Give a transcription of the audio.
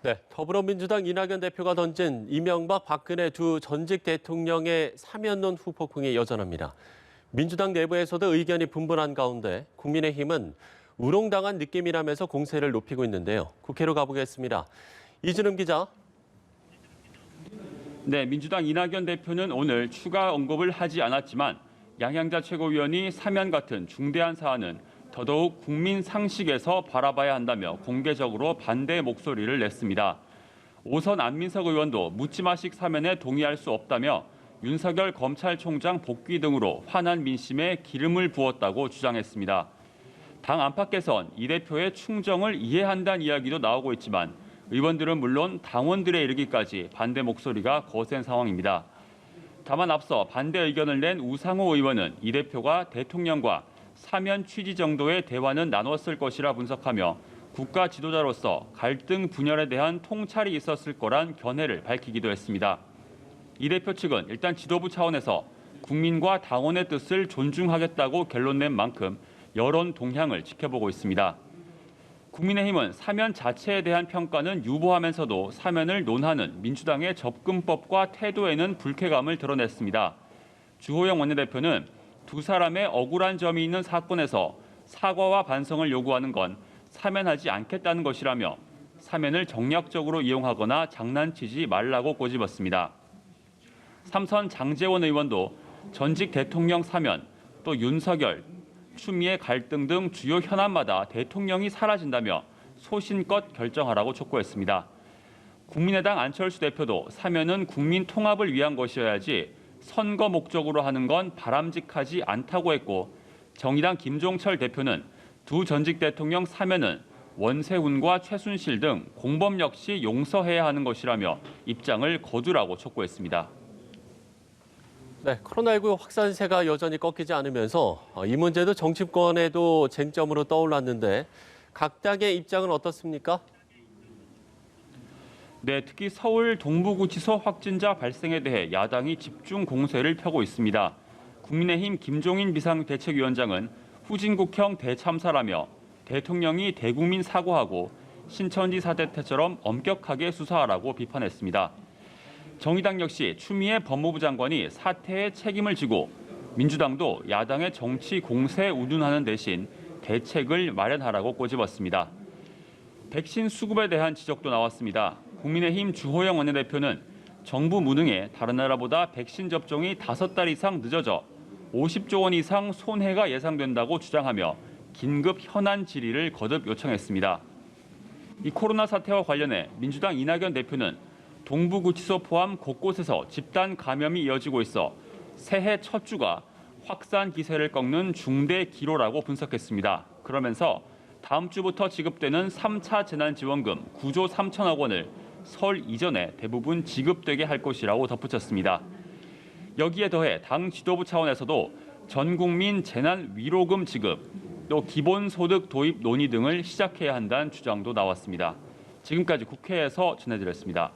네, 더불어민주당 이낙연 대표가 던진 이명박, 박근혜 두 전직 대통령의 사면론 후폭풍이 여전합니다. 민주당 내부에서도 의견이 분분한 가운데 국민의힘은 우롱당한 느낌이라면서 공세를 높이고 있는데요. 국회로 가보겠습니다. 이준음 기자. 네, 민주당 이낙연 대표는 오늘 추가 언급을 하지 않았지만 양양자 최고위원이 사면 같은 중대한 사안은 더더욱 국민 상식에서 바라봐야 한다며 공개적으로 반대 목소리를 냈습니다. 오선 안민석 의원도 묻지마식 사면에 동의할 수 없다며 윤석열 검찰총장 복귀 등으로 화난 민심에 기름을 부었다고 주장했습니다. 당 안팎에선 이 대표의 충정을 이해한다는 이야기도 나오고 있지만 의원들은 물론 당원들에 이르기까지 반대 목소리가 거센 상황입니다. 다만 앞서 반대 의견을 낸 우상호 의원은 이 대표가 대통령과 사면 취지 정도의 대화는 나눴을 것이라 분석하며 국가 지도자로서 갈등 분열에 대한 통찰이 있었을 거란 견해를 밝히기도 했습니다. 이 대표 측은 일단 지도부 차원에서 국민과 당원의 뜻을 존중하겠다고 결론낸 만큼 여론 동향을 지켜보고 있습니다. 국민의힘은 사면 자체에 대한 평가는 유보하면서도 사면을 논하는 민주당의 접근법과 태도에는 불쾌감을 드러냈습니다. 주호영 원내대표는 두 사람의 억울한 점이 있는 사건에서 사과와 반성을 요구하는 건 사면하지 않겠다는 것이라며 사면을 정략적으로 이용하거나 장난치지 말라고 꼬집었습니다. 삼선 장제원 의원도 전직 대통령 사면, 또 윤석열, 추미애 갈등 등 주요 현안마다 대통령이 사라진다며 소신껏 결정하라고 촉구했습니다. 국민의당 안철수 대표도 사면은 국민 통합을 위한 것이어야지 선거 목적으로 하는 건 바람직하지 않다고 했고 정의당 김종철 대표는 두 전직 대통령 사면은 원세훈과 최순실 등 공범 역시 용서해야 하는 것이라며 입장을 거두라고 촉구했습니다. 네, 코로나19 확산세가 여전히 꺾이지 않으면서 이 문제도 정치권에도 쟁점으로 떠올랐는데 각 당의 입장은 어떻습니까? 네, 특히 서울 동부구치소 확진자 발생에 대해 야당이 집중 공세를 펴고 있습니다. 국민의힘 김종인 비상대책위원장은 후진국형 대참사라며 대통령이 대국민 사과하고 신천지 사태 때처럼 엄격하게 수사하라고 비판했습니다. 정의당 역시 추미애 법무부 장관이 사태에 책임을 지고 민주당도 야당의 정치 공세 운운하는 대신 대책을 마련하라고 꼬집었습니다. 백신 수급에 대한 지적도 나왔습니다. 국민의힘 주호영 원내대표는 정부 무능에 다른 나라보다 백신 접종이 5달 이상 늦어져 50조 원 이상 손해가 예상된다고 주장하며 긴급 현안 질의를 거듭 요청했습니다. 이 코로나 사태와 관련해 민주당 이낙연 대표는 동부구치소 포함 곳곳에서 집단 감염이 이어지고 있어 새해 첫 주가 확산 기세를 꺾는 중대 기로라고 분석했습니다. 그러면서 다음 주부터 지급되는 3차 재난지원금 9조 3천억 원을 설 이전에 대부분 지급되게 할 것이라고 덧붙였습니다. 여기에 더해 당 지도부 차원에서도 전 국민 재난 위로금 지급, 또 기본소득 도입 논의 등을 시작해야 한다는 주장도 나왔습니다. 지금까지 국회에서 전해드렸습니다.